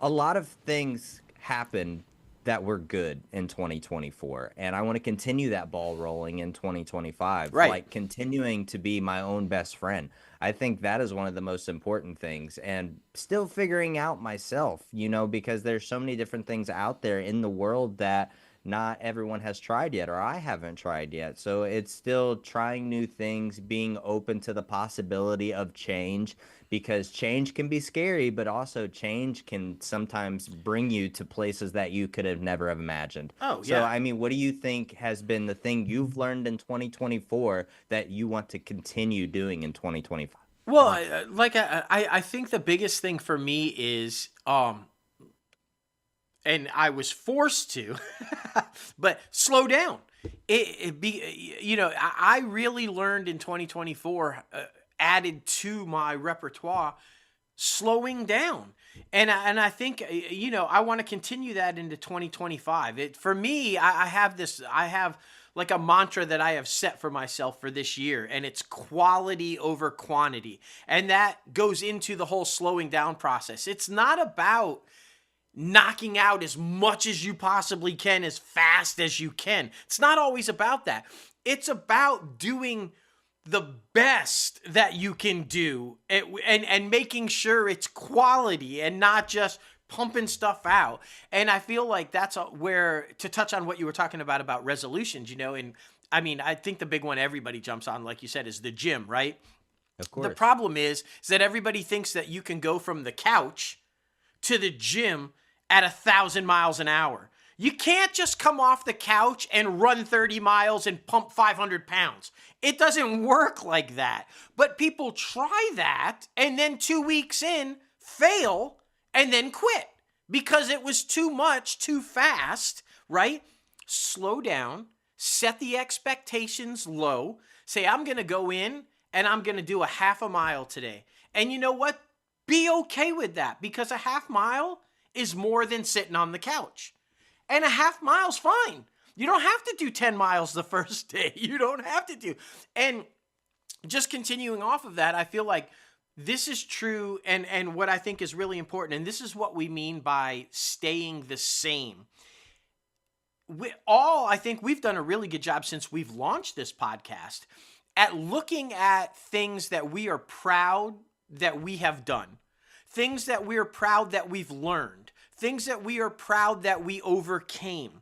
a lot of things happened that were good in 2024, and I want to continue that ball rolling in 2025, Right. like continuing to be my own best friend. I think that is one of the most important things, and still figuring out myself, because there's so many different things out there in the world that not everyone has tried yet, or I haven't tried yet. So it's still trying new things, being open to the possibility of change, because change can be scary, but also change can sometimes bring you to places that you could have never have imagined. Oh, So, yeah. I mean, what do you think has been the thing you've learned in 2024 that you want to continue doing in 2025? Well, I think the biggest thing for me is and I was forced to, but slow down. It be I really learned in 2024, added to my repertoire, slowing down. And I think I want to continue that into 2025. It for me, I have like a mantra that I have set for myself for this year, and it's quality over quantity. And that goes into the whole slowing down process. It's not about knocking out as much as you possibly can as fast as you can. It's not always about that. It's about doing the best that you can do, and making sure it's quality and not just pumping stuff out. And I feel like that's where, to touch on what you were talking about resolutions, and I mean, I think the big one everybody jumps on, like you said, is the gym, right? Of The course. problem is that everybody thinks that you can go from the couch to the gym at 1,000 miles an hour. You can't just come off the couch and run 30 miles and pump 500 pounds. It doesn't work like that. But people try that and then 2 weeks in fail and then quit because it was too much too fast, right? Slow down, set the expectations low. Say, I'm going to go in and I'm going to do a half a mile today. And you know what? Be okay with that, because a half mile is more than sitting on the couch. And a half mile's fine. You don't have to do 10 miles the first day. You don't have to do. And just continuing off of that, I feel like this is true, and what I think is really important, and this is what we mean by staying the same. I think we've done a really good job since we've launched this podcast at looking at things that we are proud that we have done, things that we are proud that we've learned, things that we are proud that we overcame.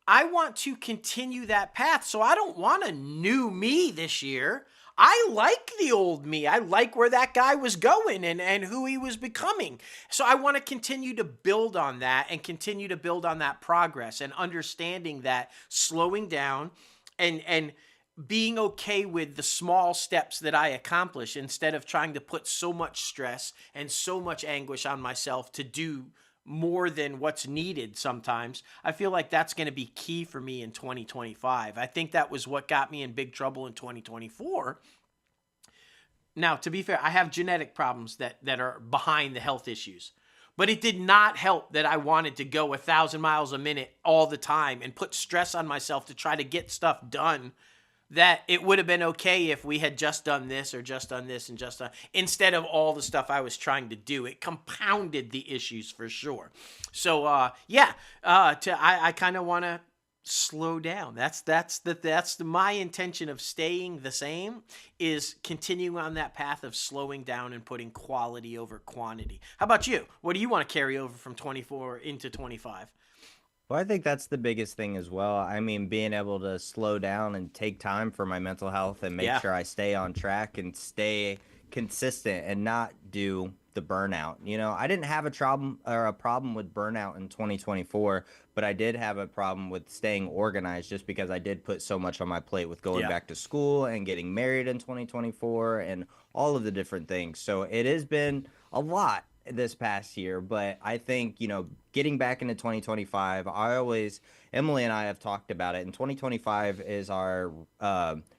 I want to continue that path. So I don't want a new me this year. I like the old me. I like where that guy was going and who he was becoming. So I want to continue to build on that and continue to build on that progress, and understanding that slowing down and being okay with the small steps that I accomplish, instead of trying to put so much stress and so much anguish on myself to do more than what's needed sometimes. I feel like that's going to be key for me in 2025. I think that was what got me in big trouble in 2024. Now, to be fair, I have genetic problems that are behind the health issues. But it did not help that I wanted to go 1,000 miles a minute all the time and put stress on myself to try to get stuff done, that it would have been okay if we had just done this or just done this and just done, instead of all the stuff I was trying to do. It compounded the issues for sure. So I kind of want to slow down. That's my intention of staying the same, is continuing on that path of slowing down and putting quality over quantity. How about you? What do you want to carry over from 24 into 25? Well, I think that's the biggest thing as well. I mean, being able to slow down and take time for my mental health and make Yeah. sure I stay on track and stay consistent and not do the burnout. I didn't have a problem with burnout in 2024, but I did have a problem with staying organized, just because I did put so much on my plate with going Yeah. back to school and getting married in 2024 and all of the different things. So it has been a lot this past year, but I think, getting back into 2025, Emily and I have talked about it, and 2025 is our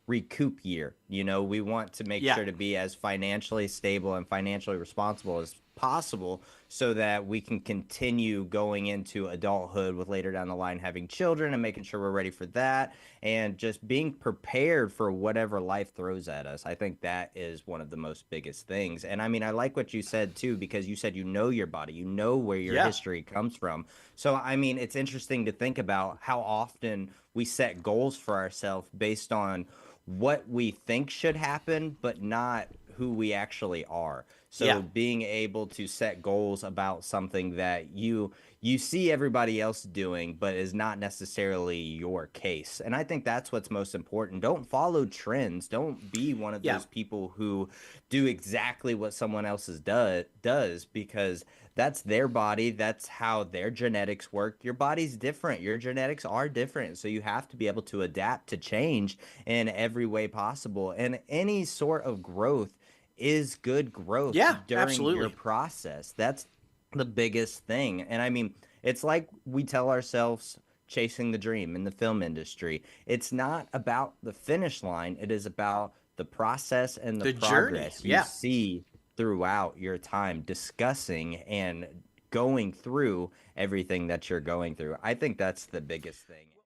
recoup year. You know, we want to make Yeah. sure to be as financially stable and financially responsible as possible so that we can continue going into adulthood with later down the line having children and making sure we're ready for that and just being prepared for whatever life throws at us. I think that is one of the most biggest things. And I mean, I like what you said too, because you said you know your body, you know where your Yeah. history comes from. So, I mean, it's interesting to think about how often we set goals for ourselves based on what we think should happen, but not who we actually are. Yeah. So being able to set goals about something that you see everybody else doing, but is not necessarily your case. And I think that's what's most important. Don't follow trends. Don't be one of Yeah. those people who do exactly what someone else's does because that's their body. That's how their genetics work. Your body's different. Your genetics are different. So you have to be able to adapt to change in every way possible. And any sort of growth is good growth Yeah. during your Absolutely. process. That's the biggest thing. And I mean, it's like we tell ourselves chasing the dream in the film industry. It's not about the finish line, it is about the process and the The journey. progress you Yeah. see throughout your time discussing and going through everything that you're going through. I think that's the biggest thing.